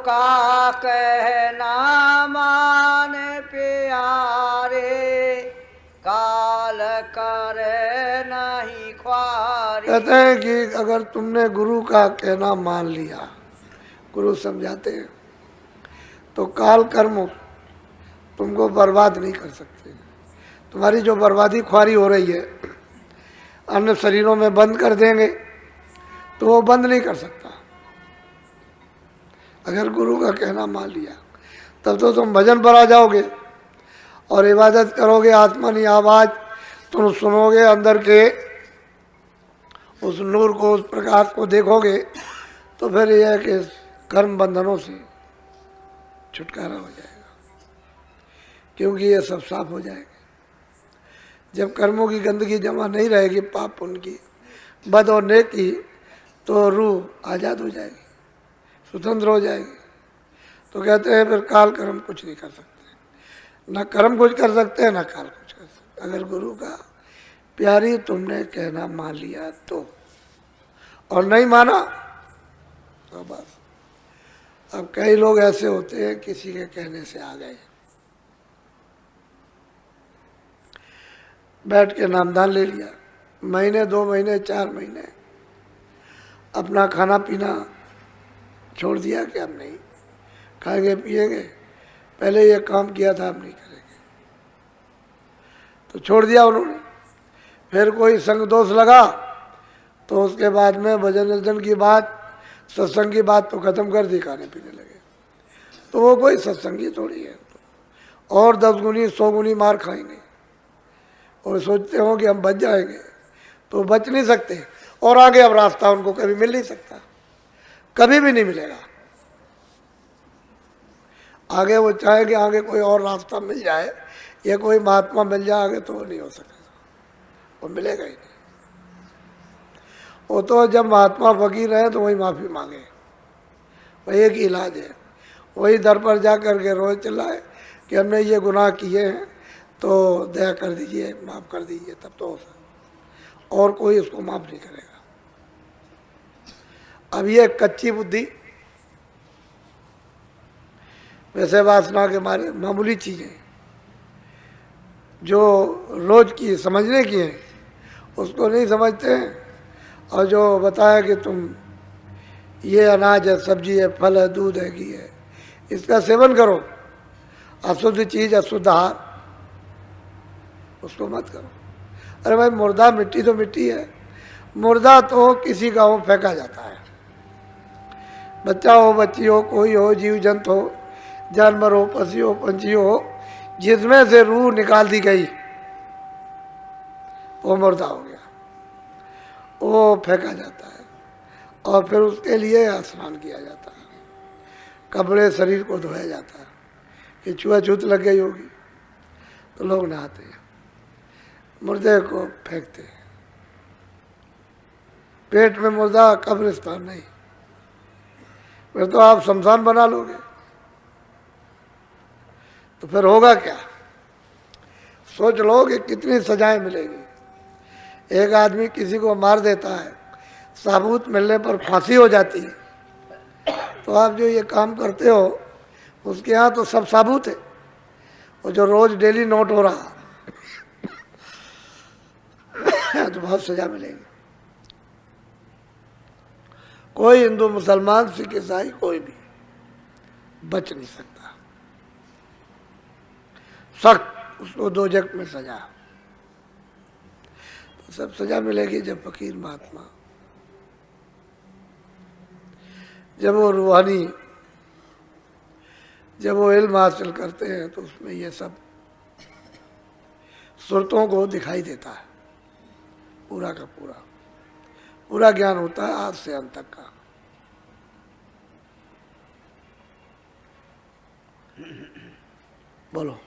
का कहना मान प्यारे, काल करे नहीं ख्वारी। कहते हैं कि अगर तुमने गुरु का कहना मान लिया, गुरु समझाते हैं, तो काल कर्म तुमको बर्बाद नहीं कर सकते। तुम्हारी जो बर्बादी ख्वारी हो रही है अन्य शरीरों में बंद कर देंगे तो वो बंद नहीं कर सकता। अगर गुरु का कहना मान लिया तब तो तुम भजन पर आ जाओगे और इबादत करोगे, आत्मा की आवाज तुम सुनोगे, अंदर के उस नूर को, उस प्रकाश को देखोगे, तो फिर यह है कि कर्म बंधनों से छुटकारा हो जाएगा, क्योंकि ये सब साफ हो जाएगा। जब कर्मों की गंदगी जमा नहीं रहेगी, पाप पुण्य की, बद और नेक की, तो रूह आज़ाद हो जाएगी, स्वतंत्र हो जाएगी। तो कहते हैं फिर काल कर्म कुछ नहीं कर सकते, ना कर्म कुछ कर सकते हैं, ना काल कुछ कर सकते। अगर गुरु का प्यारी तुमने कहना मान लिया तो, और नहीं माना तो बस। अब कई लोग ऐसे होते हैं किसी के कहने से आ गए, बैठ के नामदान ले लिया, महीने 2 महीने 4 महीने अपना खाना पीना छोड़ दिया कि हम नहीं खाएंगे पिएंगे, पहले ये काम किया था हम नहीं करेंगे, तो छोड़ दिया उन्होंने। फिर कोई संग दोष लगा तो उसके बाद में भजन अर्जन की बात, सत्संग की बात तो खत्म कर दी, खाने पीने लगे। तो वो कोई सत्संगी थोड़ी है, और 10 गुनी 100 गुनी मार खाएंगे और सोचते हो कि हम बच जाएंगे, तो बच नहीं सकते। और आगे अब रास्ता उनको कभी मिल नहीं सकता, कभी भी नहीं मिलेगा। आगे वो चाहे कि आगे कोई और रास्ता मिल जाए या कोई महात्मा मिल जाए आगे, तो वो नहीं हो सकेगा, वो मिलेगा ही नहीं। वो तो जब महात्मा फकीर रहे तो वही माफ़ी मांगे, वही एक इलाज है। वही दर पर जा कर के रोज चिल्लाए कि हमने ये गुनाह किए हैं, तो दया कर दीजिए, माफ़ कर दीजिए, तब तो हो सकता। और कोई उसको माफ़ नहीं करेगा। अब ये कच्ची बुद्धि, वैसे वासना के मारे मामूली चीज़ें जो रोज की समझने की हैं उसको नहीं समझते हैं। और जो बताया कि तुम ये अनाज है, सब्जी है, फल है, दूध है, घी है, इसका सेवन करो, अशुद्ध चीज़, अशुद्ध आहार, उसको मत करो। अरे भाई, मुर्दा मिट्टी तो मिट्टी है, मुर्दा तो किसी का हो फेंका जाता है। बच्चा हो, बच्ची हो, कोई हो, जीव जंतु हो, जानवर हो, पशु हो, पंछी हो, जिसमें से रूह निकाल दी गई वो मुर्दा हो गया, वो फेंका जाता है। और फिर उसके लिए स्नान किया जाता है, कपड़े शरीर को धोया जाता है। कि छुआछूत लग गई होगी तो लोग नहाते हैं, मुर्दे को फेंकते हैं। पेट में मुर्दा, कब्रिस्तान नहीं, फिर तो आप शमशान बना लोगे। तो फिर होगा क्या? सोच लो कि कितनी सजाएं मिलेगी। एक आदमी किसी को मार देता है, साबूत मिलने पर फांसी हो जाती है, तो आप जो ये काम करते हो उसके यहाँ तो सब साबूत है। और जो रोज डेली नोट हो रहा तो बहुत सजा मिलेगी। कोई हिंदू, मुसलमान, सिख, ईसाई, कोई भी बच नहीं सकता। सख्त उसको दोजख में सजा। तो सब सजा मिलेगी जब फकीर महात्मा, जब वो रूहानी, जब वो इल्म हासिल करते हैं तो उसमें ये सब सुरतों को दिखाई देता है, पूरा का पूरा पूरा ज्ञान होता है आज से अंत तक का। बोलो।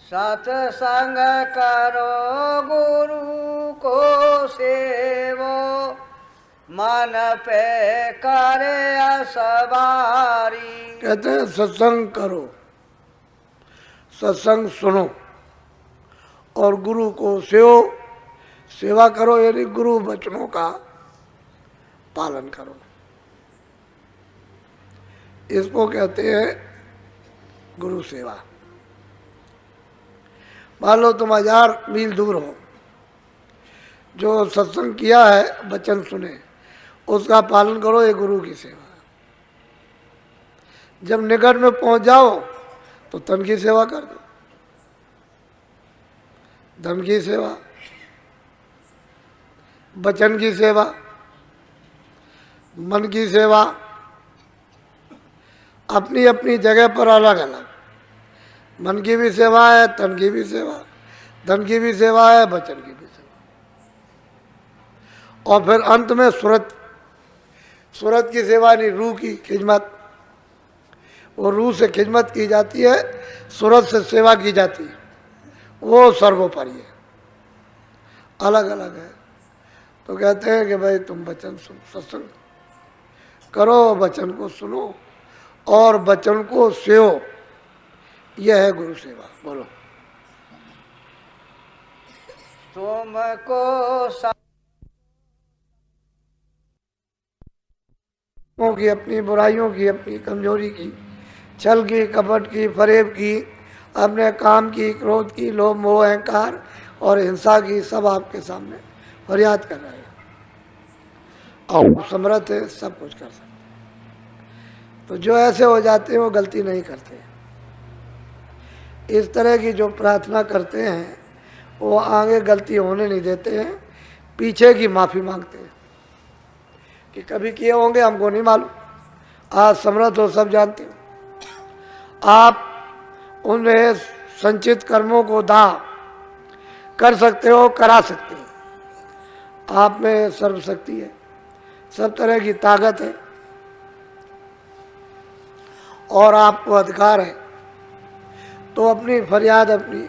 सत्संग करो गुरु को सेवो, मन पे करे असवारी। कहते हैं सत्संग करो, सत्संग सुनो और गुरु को सेवा करो, यानी गुरु वचनों का पालन करो। इसको कहते हैं गुरु सेवा। मान लो तुम 1000 मील दूर हो, जो सत्संग किया है, वचन सुने, उसका पालन करो, ये गुरु की सेवा है। जब निकट में पहुंच जाओ तो तन की सेवा कर दो, धन की सेवा, वचन की सेवा, मन की सेवा, अपनी अपनी जगह पर अलग अलग। मन की भी सेवा है, तन की भी सेवा, धन की भी सेवा है, वचन की भी सेवा। और फिर अंत में सूरत की सेवा नहीं, रूह की खिदमत। वो रूह से खिदमत की जाती है, सूरत से सेवा की जाती है, वो सर्वोपरि है, अलग अलग है। तो कहते हैं कि भाई तुम वचन सुन, सत्संग करो, वचन को सुनो और वचन को सेवो, यह है गुरु सेवा। बोलो। तुमको की, अपनी बुराइयों की, अपनी कमजोरी की, छल की, कपट की, फरेब की, अपने काम की, क्रोध की, लोभ मोह अहंकार और हिंसा की, सब आपके सामने फरियाद कर रहे हैं। और समर्थ है, सब कुछ कर सकते। तो जो ऐसे हो जाते हैं वो गलती नहीं करते। इस तरह की जो प्रार्थना करते हैं वो आगे गलती होने नहीं देते हैं, पीछे की माफ़ी मांगते हैं कि कभी किए होंगे हमको नहीं मालूम, आज समर्थ हो, सब जानते हो। आप उन्हें संचित कर्मों को दाह कर सकते हो, करा सकते हो। आप में सर्वशक्ति है, सब तरह की ताकत है और आपको अधिकार है। तो अपनी फरियाद, अपनी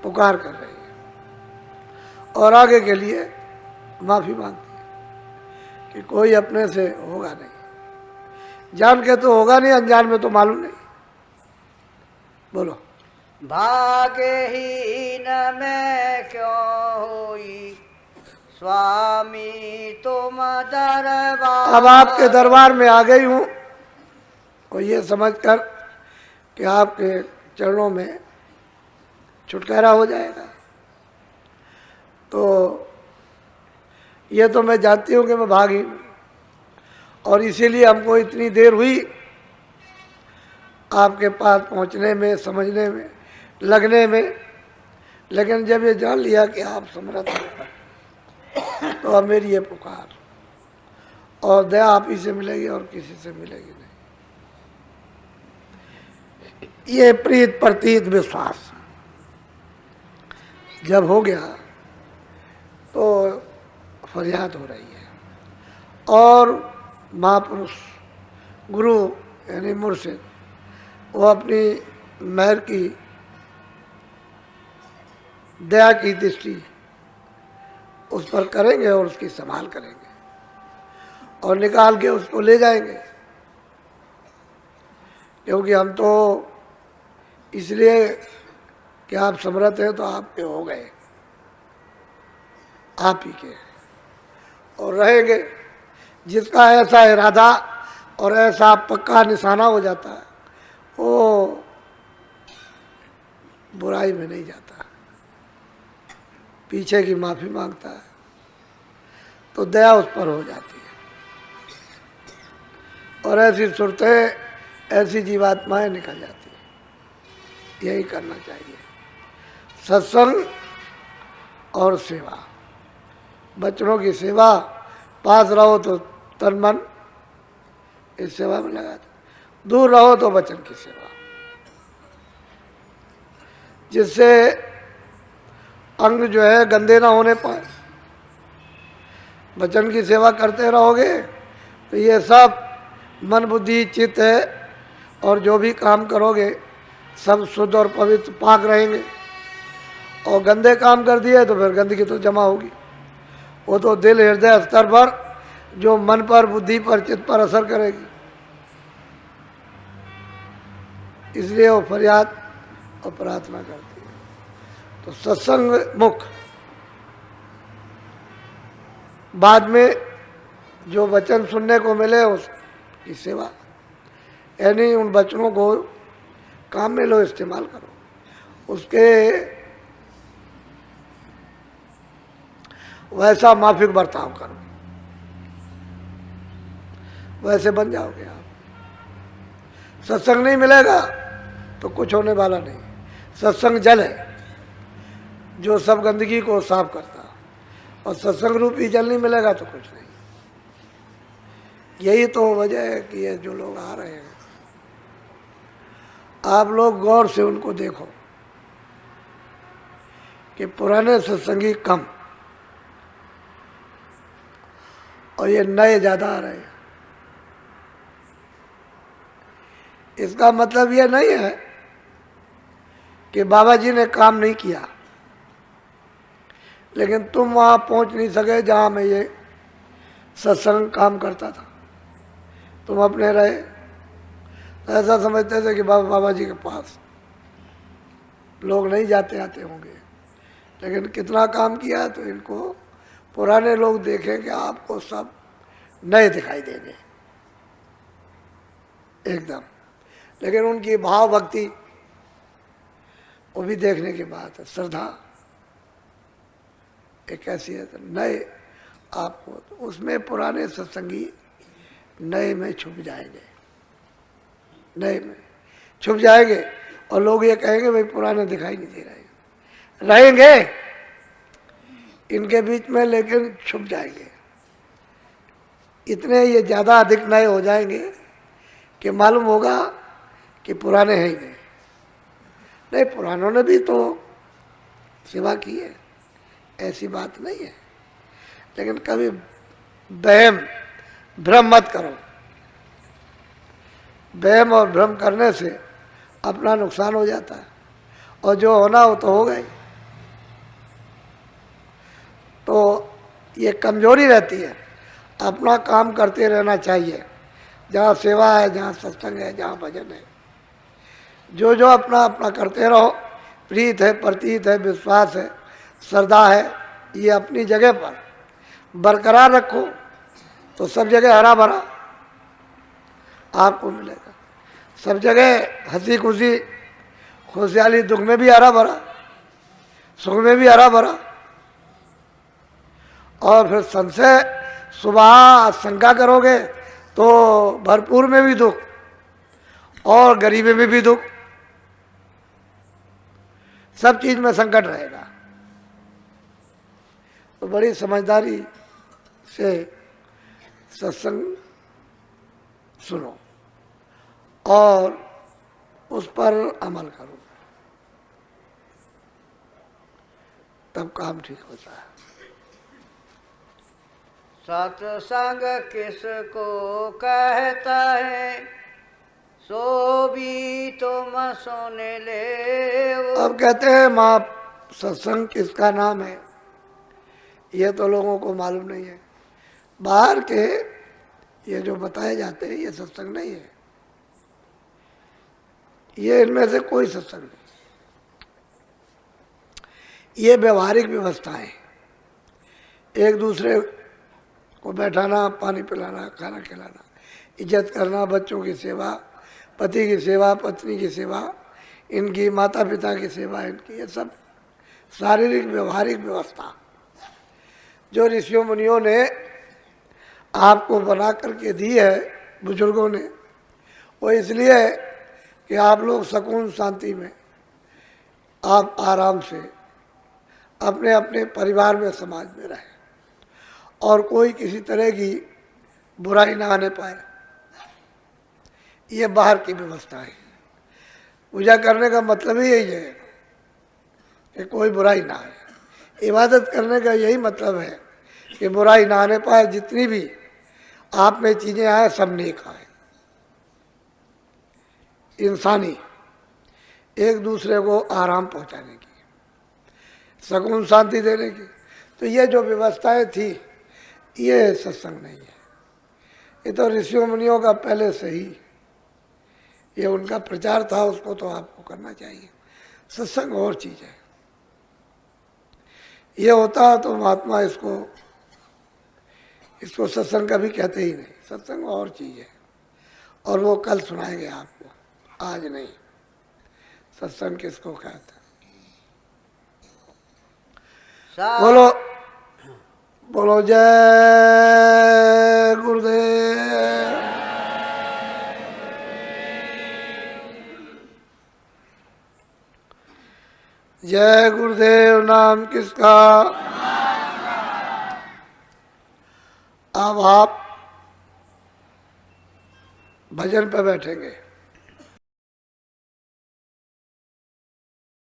पुकार कर रही है और आगे के लिए माफ़ी मांगती है कि कोई अपने से होगा नहीं, जान के तो होगा नहीं, अनजान में तो मालूम नहीं। बोलो। भाग्यहीन में क्यों हुई स्वामी तुम दरबार। अब आपके दरबार में आ गई हूँ और ये समझकर कि आपके चरणों में छुटकारा हो जाएगा। तो ये तो मैं जानती हूँ कि मैं भागी हूँ और इसीलिए हमको इतनी देर हुई आपके पास पहुँचने में, समझने में, लगने में। लेकिन जब ये जान लिया कि आप समर्थ हैं तो अब मेरी ये पुकार और दया आप ही से मिलेगी और किसी से मिलेगी नहीं। ये प्रीत प्रतीत विश्वास जब हो गया तो फरियाद हो रही है और महापुरुष गुरु यानी मुर्शिद वो अपनी मेहर की, दया की दृष्टि उस पर करेंगे और उसकी संभाल करेंगे और निकाल के उसको ले जाएंगे। क्योंकि हम तो इसलिए कि आप समर्थ हैं तो आपके हो गए, आप ही के और रहेंगे। जिसका ऐसा इरादा और ऐसा पक्का निशाना हो जाता है वो बुराई में नहीं जाता, पीछे की माफ़ी मांगता है तो दया उस पर हो जाती है। और ऐसी सुरतें, ऐसी जीवात्माएं निकल जाती हैं। यही करना चाहिए, सत्संग और सेवा, बच्चों की सेवा। पास रहो तो तन मन इस सेवा में लगा दो, दूर रहो तो वचन की सेवा, जिससे अंग जो है गंदे ना होने पाए। वचन की सेवा करते रहोगे तो ये सब मन बुद्धि चित्त है और जो भी काम करोगे सब शुद्ध और पवित्र पाक रहेंगे। और गंदे काम कर दिए तो फिर गंदगी तो जमा होगी। वो तो दिल हृदय स्तर पर जो मन पर, बुद्धि पर, चित्त पर असर करेगी। इसलिए वो फरियाद और प्रार्थना करती है। तो सत्संग मुख, बाद में जो वचन सुनने को मिले उसकी सेवा। यानी उन वचनों को काम में लो, इस्तेमाल करो, उसके वैसा माफिक बर्ताव करो, वैसे बन जाओगे आप। सत्संग नहीं मिलेगा तो कुछ होने वाला नहीं। सत्संग जल है जो सब गंदगी को साफ करता, और सत्संग रूपी जल नहीं मिलेगा तो कुछ नहीं। यही तो वजह है कि ये जो लोग आ रहे हैं, आप लोग गौर से उनको देखो कि पुराने सत्संगी कम और ये नए ज्यादा आ रहे हैं। इसका मतलब ये नहीं है कि बाबा जी ने काम नहीं किया, लेकिन तुम वहां पहुंच नहीं सके जहां मैं ये सत्संग काम करता था। तुम अपने रहे, ऐसा समझते थे कि बाबा जी के पास लोग नहीं जाते आते होंगे, लेकिन कितना काम किया तो इनको पुराने लोग देखेंगे, आपको सब नए दिखाई देंगे एकदम। लेकिन उनकी भाव भक्ति वो भी देखने की बात है। श्रद्धा एक ऐसी है, नए आपको तो उसमें पुराने सत्संगी नए में छुप जाएंगे, नए में छुप जाएंगे, और लोग ये कहेंगे भाई पुराने दिखाई नहीं दे रहे, रहेंगे इनके बीच में लेकिन छुप जाएंगे। इतने ये ज़्यादा अधिक नए हो जाएंगे कि मालूम होगा कि पुराने हैं ही नहीं। नहीं, पुरानों ने भी तो सेवा की है, ऐसी बात नहीं है, लेकिन कभी वहम भ्रम मत करो। वहम और भ्रम करने से अपना नुकसान हो जाता है, और जो होना हो तो होगा ही। तो ये कमजोरी रहती है, अपना काम करते रहना चाहिए। जहाँ सेवा है, जहाँ सत्संग है, जहाँ भजन है, जो जो अपना अपना करते रहो। प्रीत है, प्रतीत है, विश्वास है, श्रद्धा है, ये अपनी जगह पर बरकरार रखो तो सब जगह हरा भरा आपको मिलेगा। सब जगह हंसी खुशी, खुशहाली, दुख में भी हरा भरा, सुख में भी हरा भरा। और फिर संशय सुबह शंका करोगे तो भरपूर में भी दुख और गरीबी में भी दुख, सब चीज में संकट रहेगा। तो बड़ी समझदारी से सत्संग सुनो और उस पर अमल करो, तब काम ठीक होता है। सत्संग किसको कहता है, सो भी तुम सुन ले। अब कहते हैं माँ, सत्संग किसका नाम है, ये तो लोगों को मालूम नहीं है। बाहर के ये जो बताए जाते हैं ये सत्संग नहीं है, ये इनमें से कोई सत्संग नहीं। ये व्यवहारिक व्यवस्थाएं, एक दूसरे को बैठाना, पानी पिलाना, खाना खिलाना, इज्जत करना, बच्चों की सेवा, पति की सेवा, पत्नी की सेवा, इनकी माता पिता की सेवा, इनकी ये सब शारीरिक व्यवहारिक व्यवस्था जो ऋषियों मुनियों ने आपको बना करके दी है, बुजुर्गों ने, वो इसलिए है कि आप लोग सुकून शांति में, आप आराम से अपने अपने परिवार में, समाज में रहें, और कोई किसी तरह की बुराई ना आने पाए। ये बाहर की व्यवस्था है। पूजा करने का मतलब ही यही है कि कोई बुराई ना आए। इबादत करने का यही मतलब है कि बुराई ना आने पाए, जितनी भी आप में चीजें आए सब नेक आए, इंसानी, एक दूसरे को आराम पहुंचाने की, सुकून शांति देने की। तो ये जो व्यवस्थाएं थी, ये सत्संग नहीं है। ये तो ऋषियों मुनियों का पहले से ही ये उनका प्रचार था, उसको तो आपको करना चाहिए। सत्संग और चीज है। ये होता तो महात्मा इसको सत्संग कभी कहते ही नहीं। सत्संग और चीज है, और वो कल सुनाएंगे आपको, आज नहीं। सत्संग किसको कहते हैं? बोलो बोलो जय गुरुदेव। जय गुरुदेव नाम किसका? अब आप भजन पे बैठेंगे।